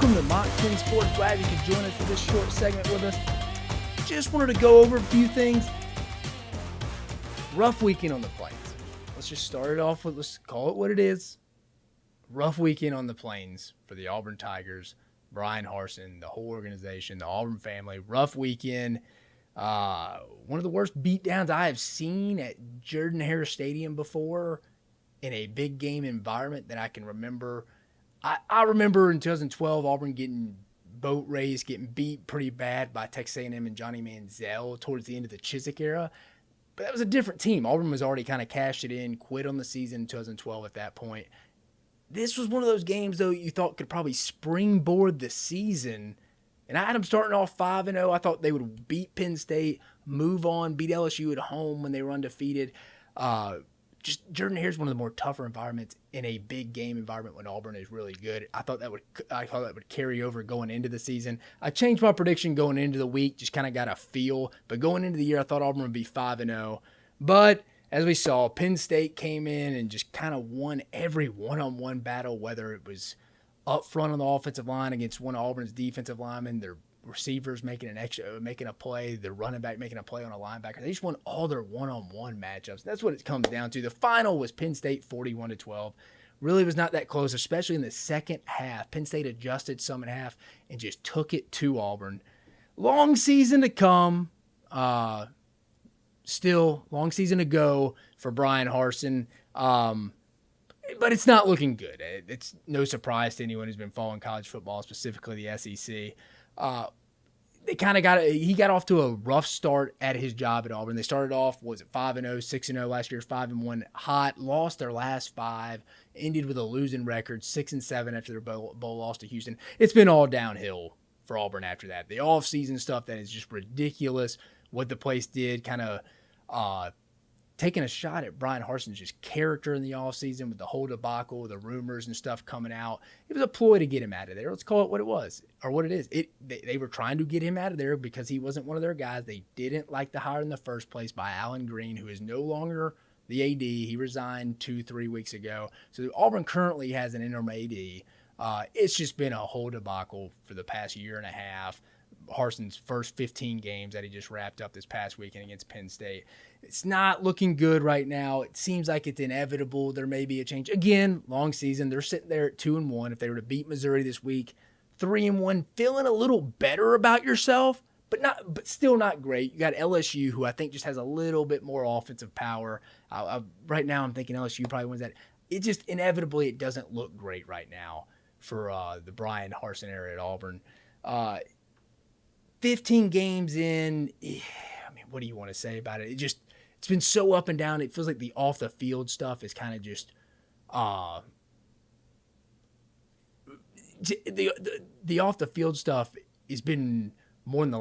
Welcome to Mock 10 Sports. Glad you could join us for this short segment with us. Just wanted to go over a few things. Rough weekend on the Plains. Let's just start it off with, let's call it what it is. Rough weekend on the Plains for the Auburn Tigers. Brian Harsin, the whole organization, the Auburn family. Rough weekend. One of the worst beatdowns I have seen at Jordan-Hare Stadium before in a big game environment that I can remember. I remember in 2012 Auburn getting boat raced, getting beat pretty bad by Texas A&M and Johnny Manziel towards the end of the Chiswick era. But that was a different team. Auburn was already kind of cashed it in, quit on the season in 2012 at that point. This was one of those games, though, you thought could probably springboard the season. And I had them starting off 5-0. I thought they would beat Penn State, move on, beat LSU at home when they were undefeated. Just Jordan-Hare's one of the more tougher environments in a big game environment when Auburn is really good. I thought that would carry over going into the season. I changed my prediction going into the week, just kind of got a feel. But going into the year, I thought Auburn would be 5-0. But as we saw, Penn State came in and just kind of won every one-on-one battle, whether it was up front on the offensive line against one of Auburn's defensive linemen, their receivers making a play, the running back making a play on a linebacker. They just won all their one-on-one matchups. That's what it comes down to. The final was Penn State 41-12. Really was not that close, especially in the second half. Penn State adjusted some in half and just took it to Auburn. Long season to come. Still, long season to go for Brian Harsin. But it's not looking good. It's no surprise to anyone who's been following college football, specifically the SEC. He got off to a rough start at his job at Auburn. They started off, 5-0, 6-0 last year, 5-1, hot, lost their last 5, ended with a losing record, 6-7 after their bowl loss to Houston. It's been all downhill for Auburn after that. The offseason stuff, that is just ridiculous. What the place did, kind of taking a shot at Brian Harsin's just character in the offseason with the whole debacle, the rumors and stuff coming out. It was a ploy to get him out of there. Let's call it what it was, or what it is. They were trying to get him out of there because he wasn't one of their guys. They didn't like the hire in the first place by Alan Green, who is no longer the AD. He resigned 2-3 weeks ago. So Auburn currently has an interim AD. It's just been a whole debacle for the past year and a half. Harsin's first 15 games that he just wrapped up this past weekend against Penn State. It's not looking good right now. It seems like it's inevitable. There may be a change. Again, long season. They're sitting there at 2-1. If they were to beat Missouri this week, 3-1, feeling a little better about yourself, but still not great. You got LSU, who I think just has a little bit more offensive power. Right now, I'm thinking LSU probably wins that. It just inevitably, it doesn't look great right now for the Brian Harsin era at Auburn. 15 games in, I mean, what do you want to say about it? It's been so up and down. It feels like the off the field stuff is kind of just the off the field stuff has been more in the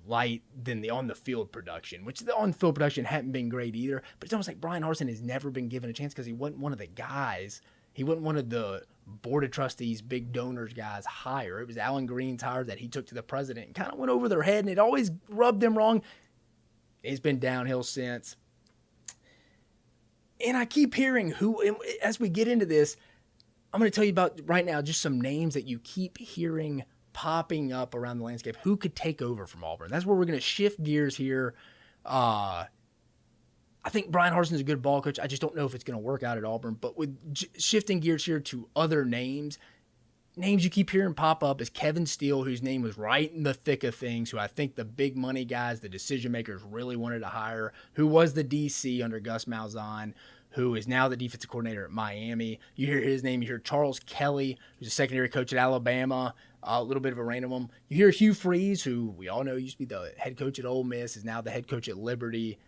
light than the on the field production, which the on field production hadn't been great either. But it's almost like Brian Harsin has never been given a chance because he wasn't one of the guys. He wasn't one of the board of trustees, big donors guys hire. It was Alan Green's hire that he took to the president and kind of went over their head, and it always rubbed them wrong. It's been downhill since. And I keep hearing as we get into this, I'm going to tell you about right now just some names that you keep hearing popping up around the landscape. Who could take over from Auburn? That's where we're going to shift gears here. I think Brian Harsin's a good ball coach. I just don't know if it's going to work out at Auburn. But with shifting gears here to other names you keep hearing pop up is Kevin Steele, whose name was right in the thick of things, who I think the big money guys, the decision makers really wanted to hire, who was the DC under Gus Malzahn, who is now the defensive coordinator at Miami. You hear his name. You hear Charles Kelly, who's a secondary coach at Alabama, a little bit of a random one. You hear Hugh Freeze, who we all know used to be the head coach at Ole Miss, is now the head coach at Liberty.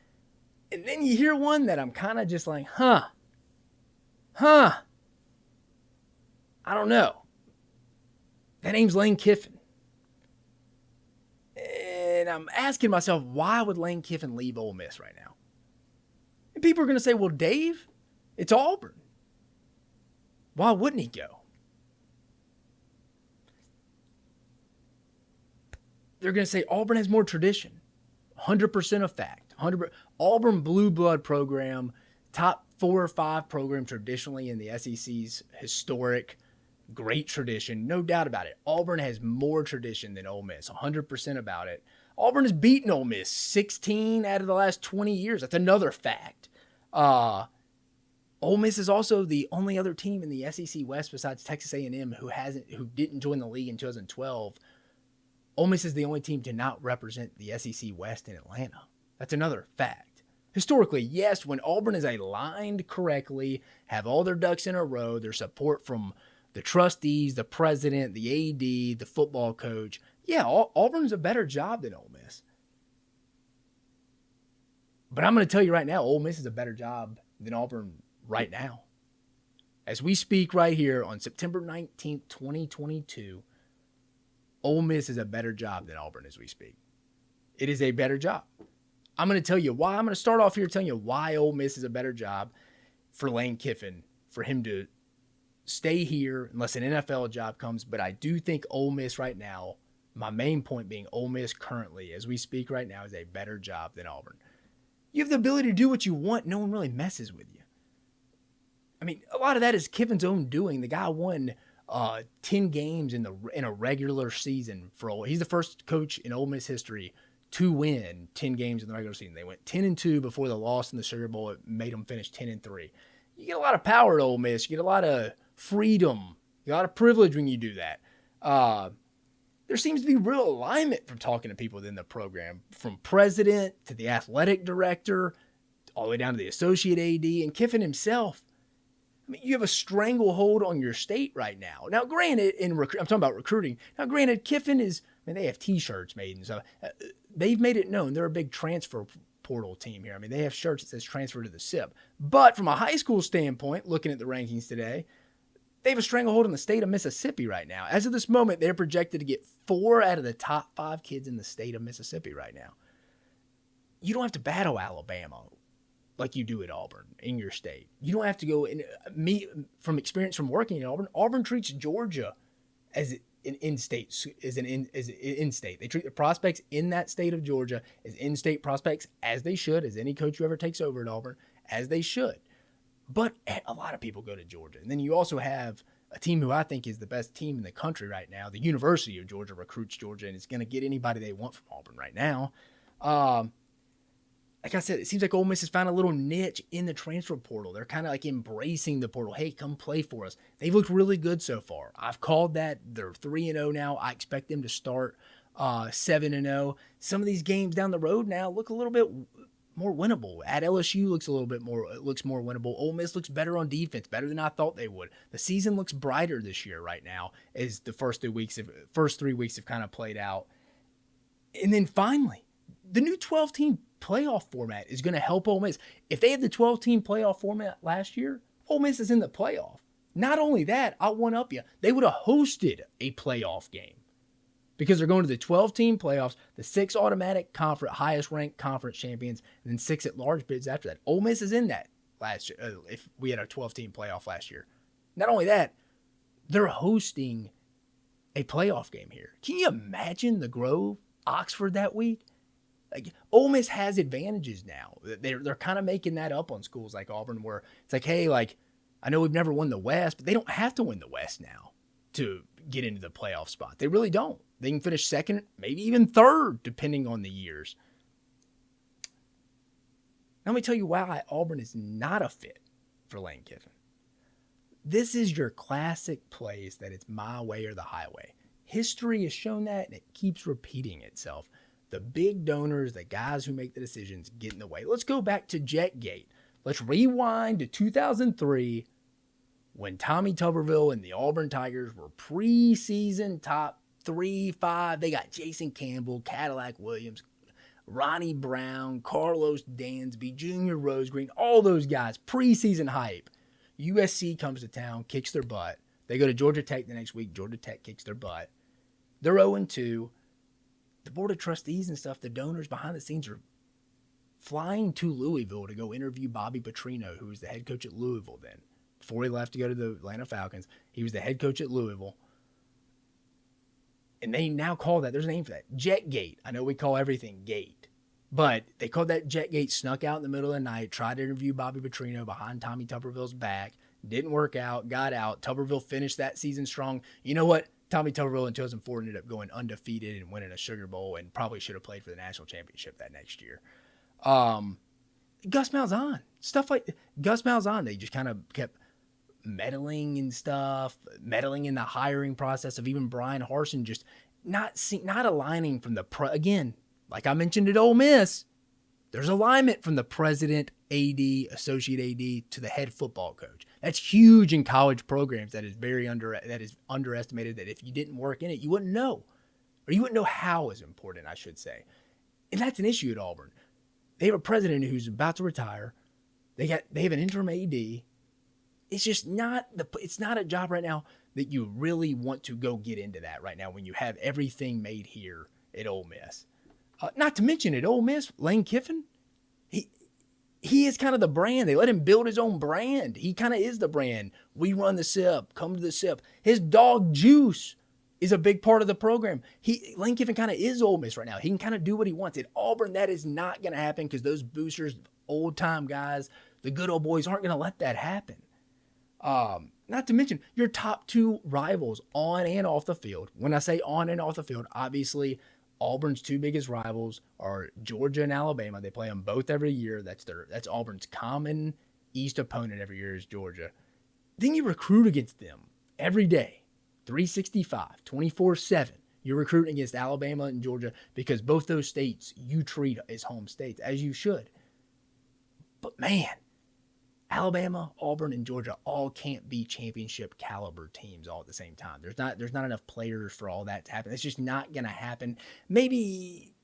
And then you hear one that I'm kind of just like, I don't know. That name's Lane Kiffin. And I'm asking myself, why would Lane Kiffin leave Ole Miss right now? And people are going to say, well, Dave, it's Auburn. Why wouldn't he go? They're going to say Auburn has more tradition. 100% a fact. Auburn blue blood program, top 4 or 5 program traditionally in the SEC's historic great tradition, no doubt about it. Auburn has more tradition than Ole Miss, 100% about it. Auburn has beaten Ole Miss 16 out of the last 20 years. That's another fact. Ole Miss is also the only other team in the SEC West besides Texas A&M who didn't join the league in 2012. Ole Miss is the only team to not represent the SEC West in Atlanta. That's another fact. Historically, yes, when Auburn is aligned correctly, have all their ducks in a row, their support from the trustees, the president, the AD, the football coach, yeah, Auburn's a better job than Ole Miss. But I'm going to tell you right now, Ole Miss is a better job than Auburn right now. As we speak right here on September 19th, 2022, Ole Miss is a better job than Auburn as we speak. It is a better job. I'm going to tell you why. I'm going to start off here telling you why Ole Miss is a better job for Lane Kiffin, for him to stay here unless an NFL job comes. But I do think Ole Miss right now, my main point being Ole Miss currently, as we speak right now, is a better job than Auburn. You have the ability to do what you want. No one really messes with you. I mean, a lot of that is Kiffin's own doing. The guy won 10 games in a regular season for Ole. He's the first coach in Ole Miss history to win 10 games in the regular season. They went 10-2 before the loss in the Sugar Bowl. It made them finish 10-3. You get a lot of power at Ole Miss. You get a lot of freedom. You get a lot of privilege when you do that. There seems to be real alignment from talking to people within the program, from president to the athletic director, all the way down to the associate AD, and Kiffin himself. I mean, you have a stranglehold on your state right now. Now, granted, I'm talking about recruiting. Now, granted, Kiffin is, I mean, they have T-shirts made, and so they've made it known they're a big transfer portal team here. I mean, they have shirts that says transfer to the SIP. But from a high school standpoint, looking at the rankings today, they have a stranglehold on the state of Mississippi right now. As of this moment, they're projected to get 4 out of the top 5 kids in the state of Mississippi right now. You don't have to battle Alabama like you do at Auburn in your state. You don't have to go in. Me, from experience from working in Auburn, Auburn treats Georgia as an in-state, as an in-state. They treat the prospects in that state of Georgia as in-state prospects, as they should, as any coach who ever takes over at Auburn, as they should. But a lot of people go to Georgia. And then you also have a team who I think is the best team in the country right now. The University of Georgia recruits Georgia, and it's going to get anybody they want from Auburn right now. Like I said, it seems like Ole Miss has found a little niche in the transfer portal. They're kind of like embracing the portal. Hey, come play for us. They've looked really good so far. I've called that. They're 3-0 now. I expect them to start 7-0. Some of these games down the road now look a little bit more winnable. At LSU looks more winnable. Ole Miss looks better on defense, better than I thought they would. The season looks brighter this year right now as the first 3 weeks have kind of played out. And then finally, the new 12-team playoff format is going to help Ole Miss. If they had the 12-team playoff format last year, Ole Miss is in the playoff. Not only that, I'll one-up you. They would have hosted a playoff game because they're going to the 12-team playoffs, the 6 automatic highest-ranked conference champions, and then 6 at-large bids after that. Ole Miss is in that last year, if we had a 12-team playoff last year. Not only that, they're hosting a playoff game here. Can you imagine the Grove, Oxford that week? Like, Ole Miss has advantages now. They're kind of making that up on schools like Auburn, where it's like, hey, like, I know we've never won the West, but they don't have to win the West now to get into the playoff spot. They really don't. They can finish second, maybe even third, depending on the years. Now, let me tell you why Auburn is not a fit for Lane Kiffin. This is your classic place that it's my way or the highway. History has shown that, and it keeps repeating itself. The big donors, the guys who make the decisions, get in the way. Let's go back to Jetgate. Let's rewind to 2003 when Tommy Tuberville and the Auburn Tigers were preseason top 3-5. They got Jason Campbell, Cadillac Williams, Ronnie Brown, Carlos Dansby, Junior Rosegreen, all those guys, preseason hype. USC comes to town, kicks their butt. They go to Georgia Tech the next week. Georgia Tech kicks their butt. They're 0-2. The board of trustees and stuff, the donors behind the scenes are flying to Louisville to go interview Bobby Petrino, who was the head coach at Louisville then. Before he left to go to the Atlanta Falcons, he was the head coach at Louisville. And they now call that, there's a name for that, Jetgate. I know we call everything gate, but they called that Jetgate, snuck out in the middle of the night, tried to interview Bobby Petrino behind Tommy Tuberville's back, Didn't work out, got out. Tuberville finished that season strong. You know what? Tommy Tuberville in 2004 ended up going undefeated and winning a Sugar Bowl and probably should have played for the national championship that next year. Gus Malzahn, stuff like Gus Malzahn, they just kind of kept meddling and stuff, meddling in the hiring process of even Brian Harsin, just not aligning from again, like I mentioned at Ole Miss, there's alignment from the president, AD, associate AD to the head football coach. That's huge in college programs. That is underestimated. That if you didn't work in it, you wouldn't know, or you wouldn't know how is important, I should say. And that's an issue at Auburn. They have a president who's about to retire. They have an interim AD. It's just it's not a job right now that you really want to go get into that right now when you have everything made here at Ole Miss. Not to mention at Ole Miss, Lane Kiffin, he is kind of the brand. They let him build his own brand. He kind of is the brand. We run the SIP. Come to the SIP. His dog Juice is a big part of the program. Lane Kiffin kind of is Ole Miss right now. He can kind of do what he wants. At Auburn, that is not going to happen because those boosters, old-time guys, the good old boys aren't going to let that happen. Not to mention your top two rivals on and off the field. When I say on and off the field, obviously Auburn's two biggest rivals are Georgia and Alabama. They play them both every year. That's Auburn's common East opponent every year is Georgia. Then you recruit against them every day, 365, 24/7. You're recruiting against Alabama and Georgia because both those states you treat as home states, as you should. But man, Alabama, Auburn, and Georgia all can't be championship caliber teams all at the same time. There's not enough players for all that to happen. It's just not going to happen. Maybe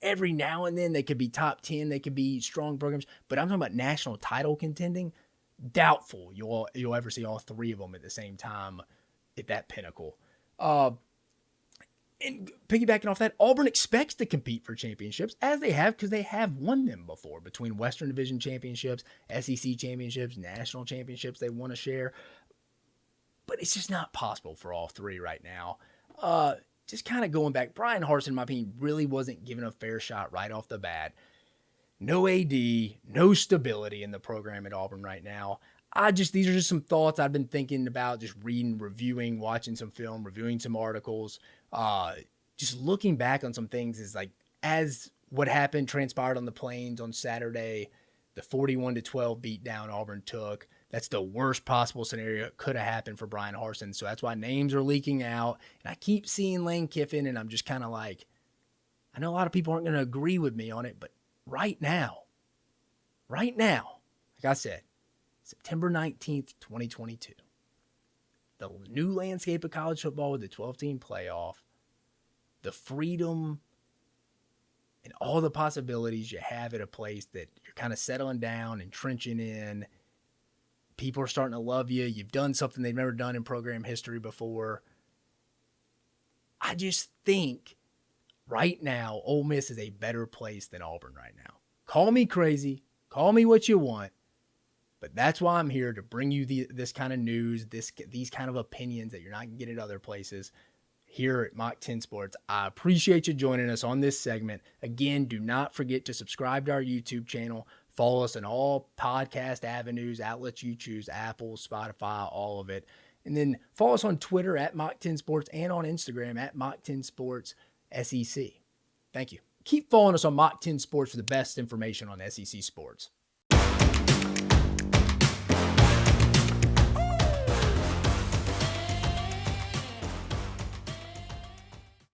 every now and then they could be top 10. They could be strong programs. But I'm talking about national title contending. Doubtful you'll ever see all three of them at the same time at that pinnacle. And piggybacking off that, Auburn expects to compete for championships, as they have, because they have won them before, between Western Division championships, SEC championships, national championships they want to share. But it's just not possible for all three right now. Just kind of going back, Brian Harsin, in my opinion, really wasn't given a fair shot right off the bat. No AD, no stability in the program at Auburn right now. These are just some thoughts I've been thinking about, just reading, reviewing, watching some film, reviewing some articles. Just looking back on some things is like, as what happened transpired on the Plains on Saturday, the 41-12 beatdown Auburn took. That's the worst possible scenario that could have happened for Brian Harsin. So that's why names are leaking out. And I keep seeing Lane Kiffin, and I'm just kind of like, I know a lot of people aren't going to agree with me on it, but right now, like I said, September 19th, 2022. The new landscape of college football with the 12-team playoff, the freedom and all the possibilities you have at a place that you're kind of settling down and trenching in. People are starting to love you. You've done something they've never done in program history before. I just think right now, Ole Miss is a better place than Auburn right now. Call me crazy. Call me what you want. But that's why I'm here, to bring you this kind of news, these kind of opinions that you're not going to get at other places here at Mach 10 Sports. I appreciate you joining us on this segment. Again, do not forget to subscribe to our YouTube channel. Follow us on all podcast avenues, outlets you choose, Apple, Spotify, all of it. And then follow us on Twitter at Mach 10 Sports and on Instagram at Mach 10 Sports SEC. Thank you. Keep following us on Mach 10 Sports for the best information on SEC sports.